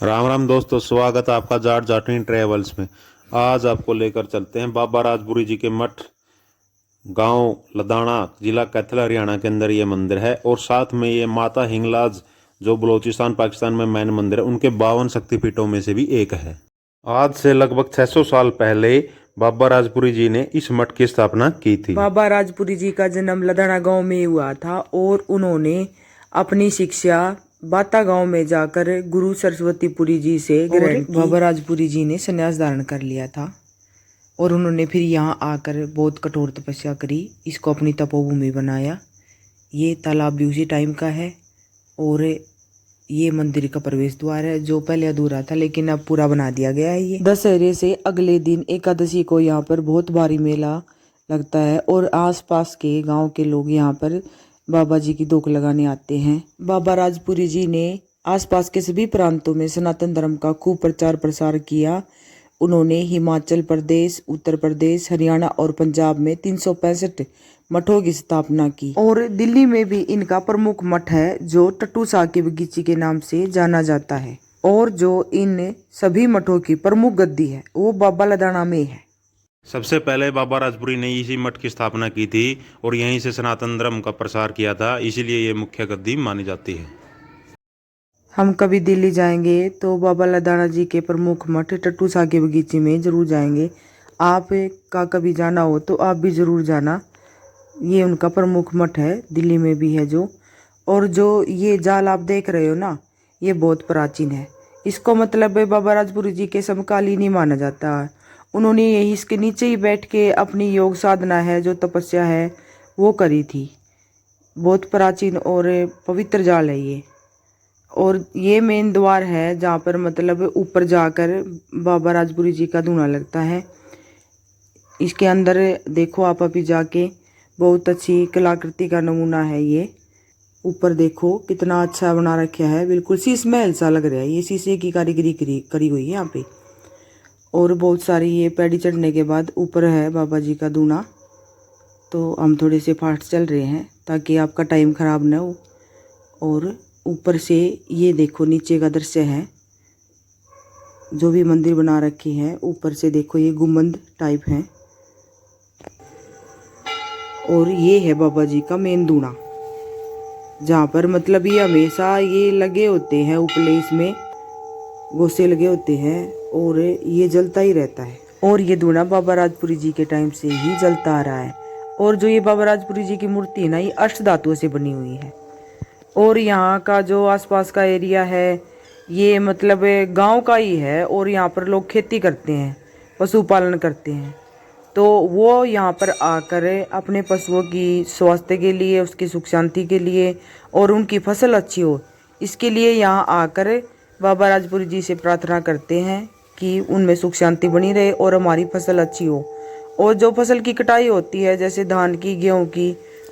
राम राम दोस्तों, स्वागत है आपका जाट जाटनी ट्रेवल्स में। आज आपको लेकर चलते हैं बाबा राजपुरी जी के मठ, गांव लदाना, जिला कैथल, हरियाणा के अंदर ये मंदिर है। और साथ में ये माता हिंगलाज, जो बलूचिस्तान पाकिस्तान में मैन मंदिर है, उनके 52 शक्तिपीठों में से भी एक है। आज से लगभग 600 साल पहले बाबा राजपुरी जी ने इस मठ की स्थापना की थी। बाबा राजपुरी जी का जन्म लदाना गांव में हुआ था और उन्होंने अपनी शिक्षा बाता गांव में जाकर गुरु सरस्वतीपुरी जी से ग्रहण की। बाबा राजपुरी जी ने संन्यास धारण कर लिया था और उन्होंने फिर यहाँ आकर बहुत कठोर तपस्या करी, इसको अपनी तपोभूमि बनाया। ये तालाब भी उसी टाइम का है और ये मंदिर का प्रवेश द्वार है, जो पहले अधूरा था लेकिन अब पूरा बना दिया गया है। ये दशहरे से अगले दिन एकादशी को यहाँ पर बहुत भारी मेला लगता है और आसपास के गांव के लोग यहाँ पर बाबा जी की धोख लगाने आते हैं। बाबा राजपुरी जी ने आसपास के सभी प्रांतों में सनातन धर्म का खूब प्रचार प्रसार किया। उन्होंने हिमाचल प्रदेश, उत्तर प्रदेश, हरियाणा और पंजाब में 365 मठों की स्थापना की और दिल्ली में भी इनका प्रमुख मठ है, जो टट्टू साहब की बगीची के नाम से जाना जाता है। और जो इन सभी मठों की प्रमुख गद्दी है वो बाबा लदाना में है। सबसे पहले बाबा राजपुरी ने इसी मठ की स्थापना की थी और यहीं से सनातन धर्म का प्रसार किया था, इसीलिए ये मुख्य गद्दी मानी जाती है। हम कभी दिल्ली जाएंगे तो बाबा लदाना जी के प्रमुख मठ टट्टू साहब की बगीची में जरूर जाएंगे। आप का कभी जाना हो तो आप भी जरूर जाना। ये उनका प्रमुख मठ है, दिल्ली में भी है जो। और जो ये जाल आप देख रहे हो ना, ये बहुत प्राचीन है। इसको मतलब बाबा राजपुरी जी के समकालीन ही माना जाता है। उन्होंने यही इसके नीचे ही बैठ के अपनी योग साधना है, जो तपस्या है, वो करी थी। बहुत प्राचीन और पवित्र जाल है ये। और ये मेन द्वार है जहाँ पर मतलब ऊपर जाकर बाबा राजपुरी जी का धूना लगता है। इसके अंदर देखो आप अभी जाके, बहुत अच्छी कलाकृति का नमूना है ये। ऊपर देखो कितना अच्छा बना रखा है, बिल्कुल शीश महल सा लग रहा है। ये शीशे की कारीगरी करी हुई है यहाँ पे। और बहुत सारी ये पैड़ी चढ़ने के बाद ऊपर है बाबा जी का दूना। तो हम थोड़े से फास्ट चल रहे हैं ताकि आपका टाइम ख़राब ना हो। और ऊपर से ये देखो नीचे का दृश्य है, जो भी मंदिर बना रखे हैं। ऊपर से देखो ये गुंबद टाइप है। और ये है बाबा जी का मेन दूना, जहाँ पर मतलब ये हमेशा ये लगे होते हैं, उपले इसमें गोसे लगे होते हैं और ये जलता ही रहता है। और ये दूना बाबा राजपुरी जी के टाइम से ही जलता आ रहा है। और जो ये बाबा राजपुरी जी की मूर्ति है ना, ये अष्ट धातुओं से बनी हुई है। और यहाँ का जो आसपास का एरिया है, ये मतलब गांव का ही है और यहाँ पर लोग खेती करते हैं, पशुपालन करते हैं। तो वो यहाँ पर आकर अपने पशुओं की स्वास्थ्य के लिए, उसकी सुख शांति के लिए और उनकी फसल अच्छी हो, इसके लिए यहाँ आकर बाबा राजपुरी जी से प्रार्थना करते हैं कि उनमें सुख शांति बनी रहे और हमारी फसल अच्छी हो। और जो फसल की कटाई होती है, जैसे धान की, गेहूँ की,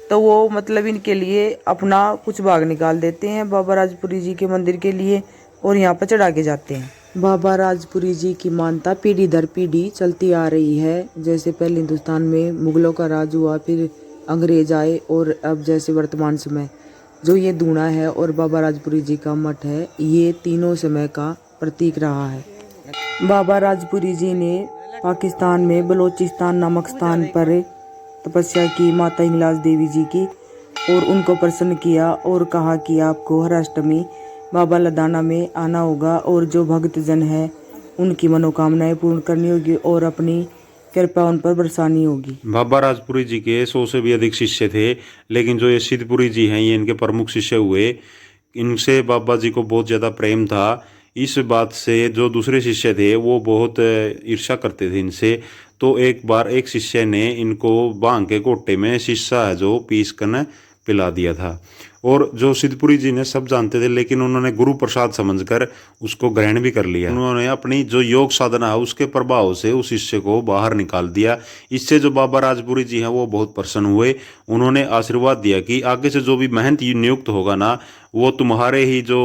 तो वो मतलब इनके लिए अपना कुछ भाग निकाल देते हैं बाबा राजपुरी जी के मंदिर के लिए और यहाँ पर चढ़ा के जाते हैं। बाबा राजपुरी जी की मान्यता पीढ़ी दर पीढ़ी चलती आ रही है। जैसे पहले हिंदुस्तान में मुगलों का राज हुआ, फिर अंग्रेज आए और अब जैसे वर्तमान समय जो ये दूना है और बाबा राजपुरी जी का मठ है, ये तीनों समय का प्रतीक रहा है। बाबा राजपुरी जी ने पाकिस्तान में बलूचिस्तान नामक स्थान पर तपस्या की माता हिंगलाज देवी जी की और उनको प्रसन्न किया और कहा कि आपको हर अष्टमी बाबा लदाना में आना होगा और जो भक्त जन है उनकी मनोकामनाएं पूर्ण करनी होगी और अपनी कृपा उन पर बरसानी होगी। बाबा राजपुरी जी के 100 से भी अधिक शिष्य थे, लेकिन जो ये सिद्धपुरी जी हैं, ये इनके प्रमुख शिष्य हुए। इनसे बाबा जी को बहुत ज़्यादा प्रेम था। इस बात से जो दूसरे शिष्य थे वो बहुत ईर्ष्या करते थे इनसे। तो एक बार एक शिष्य ने इनको भांग के कोटे में शीशा है जो पीस कर पिला दिया था। और जो सिद्धपुरी जी ने सब जानते थे, लेकिन उन्होंने गुरु प्रसाद समझकर उसको ग्रहण भी कर लिया। उन्होंने अपनी जो योग साधना है उसके प्रभाव से उस शिष्य को बाहर निकाल दिया। इससे जो बाबा राजपुरी जी हैं वो बहुत प्रसन्न हुए। उन्होंने आशीर्वाद दिया कि आगे से जो भी महंत नियुक्त होगा ना, वो तुम्हारे ही जो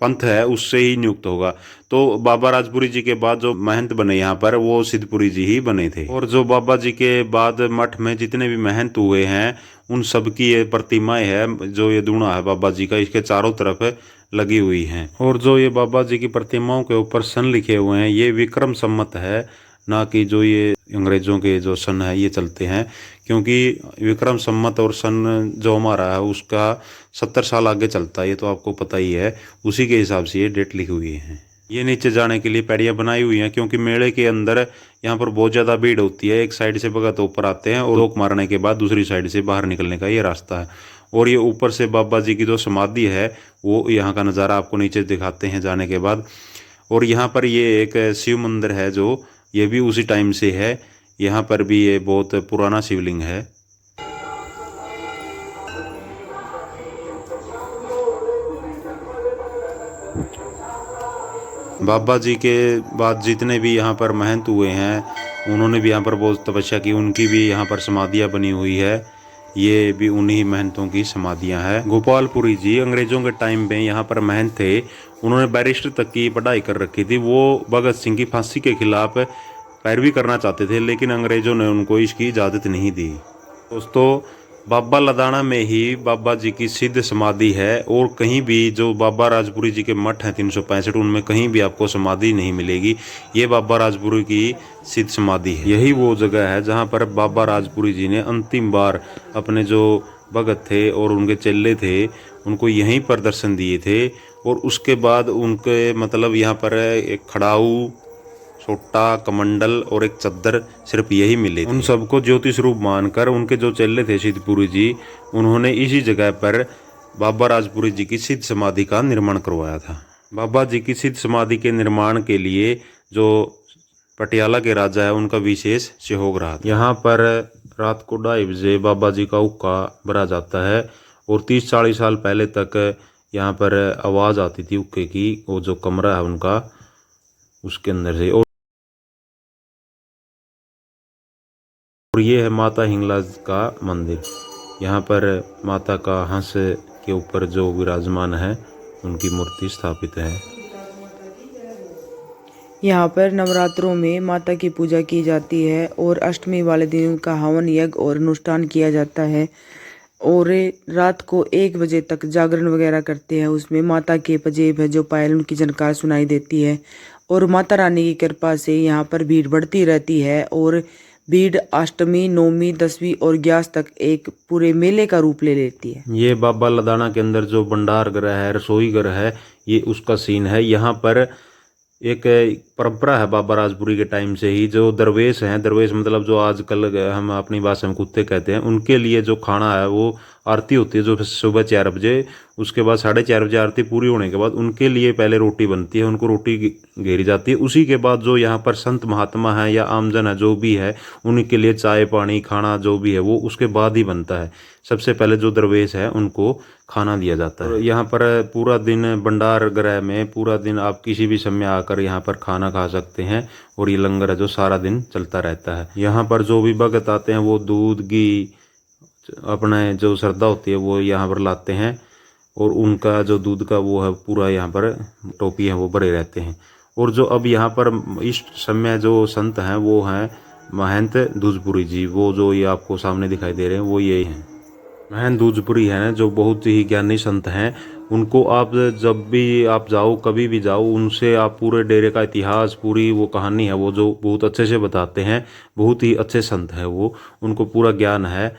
पंथ है उससे ही नियुक्त होगा। तो बाबा राजपुरी जी के बाद जो महंत बने यहाँ पर, वो सिद्धपुरी जी ही बने थे। और जो बाबा जी के बाद मठ में जितने भी महंत हुए हैं, उन सब की ये प्रतिमाएं है। जो ये दूना है बाबा जी का, इसके चारों तरफ लगी हुई हैं। और जो ये बाबा जी की प्रतिमाओं के ऊपर सन लिखे हुए हैं ये विक्रम सम्मत है, ना कि जो ये अंग्रेज़ों के जो सन है ये चलते हैं, क्योंकि विक्रम सम्मत और सन जो हमारा है उसका 70 साल आगे चलता है, ये तो आपको पता ही है। उसी के हिसाब से ये डेट लिखी हुई है। ये नीचे जाने के लिए पैड़ियाँ बनाई हुई हैं, क्योंकि मेले के अंदर यहाँ पर बहुत ज़्यादा भीड़ होती है। एक साइड से भगत ऊपर आते हैं और रोक मारने के बाद दूसरी साइड से बाहर निकलने का ये रास्ता है। और ये ऊपर से बाबा जी की जो समाधि है वो यहाँ का नज़ारा आपको नीचे दिखाते हैं जाने के बाद। और यहाँ पर ये एक शिव मंदिर है जो ये भी उसी टाइम से है। यहाँ पर भी ये बहुत पुराना शिवलिंग है। बाबा जी के बाद जितने भी यहाँ पर महंत हुए हैं उन्होंने भी यहाँ पर बहुत तपस्या की, उनकी भी यहाँ पर समाधियाँ बनी हुई है। ये भी उन्हीं महंतों की समाधियाँ हैं। गोपालपुरी जी अंग्रेज़ों के टाइम में यहाँ पर महंत थे, उन्होंने बैरिस्टर तक की पढ़ाई कर रखी थी। वो भगत सिंह की फांसी के खिलाफ पैरवी करना चाहते थे, लेकिन अंग्रेज़ों ने उनको इसकी इजाज़त नहीं दी। दोस्तों, बाबा लदाना में ही बाबा जी की सिद्ध समाधि है, और कहीं भी जो बाबा राजपुरी जी के मठ हैं 365 उनमें कहीं भी आपको समाधि नहीं मिलेगी। ये बाबा राजपुरी की सिद्ध समाधि है। यही वो जगह है जहाँ पर बाबा राजपुरी जी ने अंतिम बार अपने जो भगत थे और उनके चेले थे उनको यहीं पर दर्शन दिए थे। और उसके बाद उनके मतलब यहाँ पर एक खड़ाऊ, सोटा, कमंडल और एक चद्दर सिर्फ यही मिले। उन सबको ज्योतिष रूप मानकर उनके जो चेले थे सिद्धपुरी जी, उन्होंने इसी जगह पर बाबा राजपुरी जी की सिद्ध समाधि का निर्माण करवाया था। बाबा जी की सिद्ध समाधि के निर्माण के लिए जो पटियाला के राजा है उनका विशेष सहयोग रहा। यहाँ पर रात को 2:30 बजे बाबा जी का हुक्का भरा जाता है, और 30-40 साल पहले तक यहाँ पर आवाज़ आती थी हुक्के की, वो जो कमरा है उनका उसके अंदर से। और ये है माता हिंगलाज का मंदिर। यहाँ पर माता का हंस के ऊपर जो विराजमान है उनकी मूर्ति स्थापित है। यहाँ पर नवरात्रों में माता की पूजा की जाती है, और अष्टमी वाले दिन का हवन यज्ञ और अनुष्ठान किया जाता है। और रात को 1 बजे तक जागरण वगैरह करते हैं। उसमें माता के पजेब है जो पायल उनकी झनकार सुनाई देती है। और माता रानी की कृपा से यहाँ पर भीड़ बढ़ती रहती है, और भीड़ अष्टमी, नौमी, 10वीं और 11 तक एक पूरे मेले का रूप ले लेती है। ये बाबा लदाना के अंदर जो भंडार गृह है, रसोई घर है, ये उसका सीन है। यहाँ पर एक परंपरा है बाबा राजपुरी के टाइम से ही, जो दरवेश हैं, दरवेश मतलब जो आजकल हम अपनी भाषा में कुत्ते कहते हैं, उनके लिए जो खाना है वो आरती होती है जो सुबह 4 बजे, उसके बाद 4:30 बजे आरती पूरी होने के बाद उनके लिए पहले रोटी बनती है, उनको रोटी घेरी जाती है। उसी के बाद जो यहाँ पर संत महात्मा है या आमजन है जो भी है उनके लिए चाय पानी खाना जो भी है वो उसके बाद ही बनता है। सबसे पहले जो दरवेश है उनको खाना दिया जाता है। यहाँ पर पूरा दिन भंडार गृह में पूरा दिन आप किसी भी समय आकर यहाँ पर खाना खा सकते हैं, और ये लंगर है जो सारा दिन चलता रहता है। यहाँ पर जो भी भगत आते हैं वो दूध घी अपने जो श्रद्धा होती है वो यहाँ पर लाते हैं, और उनका जो दूध का वो है पूरा यहाँ पर टोपी है वो भरे रहते हैं। और जो अब यहाँ पर इस समय जो संत हैं वो हैं महंत दूजपुरी जी, वो जो ये आपको सामने दिखाई दे रहे हैं वो यही हैं। महंत दूजपुरी है ना, जो बहुत ही ज्ञानी संत हैं। उनको आप जब भी आप जाओ, कभी भी जाओ, उनसे आप पूरे डेरे का इतिहास, पूरी वो कहानी है वो जो बहुत अच्छे से बताते हैं। बहुत ही अच्छे संत है वो, उनको पूरा ज्ञान है।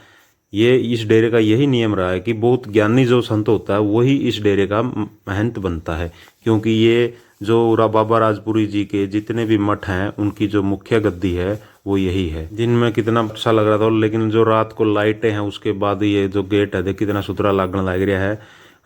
ये इस डेरे का यही नियम रहा है कि बहुत ज्ञानी जो संत होता है वही इस डेरे का महंत बनता है, क्योंकि ये जो बाबा राजपुरी जी के जितने भी मठ हैं उनकी जो मुख्य गद्दी है वो यही है। दिन में कितना अच्छा लग रहा था, लेकिन जो रात को लाइटें हैं उसके बाद ये जो गेट है देख कितना सुथरा लगने लग रहा है।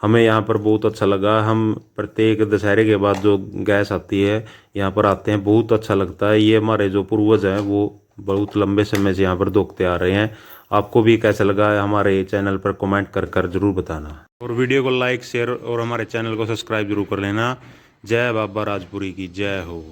हमें यहाँ पर बहुत अच्छा लगा। हम प्रत्येक दशहरे के बाद जो गैस आती है यहाँ पर आते हैं, बहुत अच्छा लगता है। ये हमारे जो पूर्वज हैं वो बहुत लंबे समय से यहाँ पर दोखते आ रहे हैं। आपको भी कैसा लगा हमारे चैनल पर कमेंट कर जरूर बताना, और वीडियो को लाइक शेयर और हमारे चैनल को सब्सक्राइब जरूर कर लेना। जय बाबा राजपुरी की जय हो।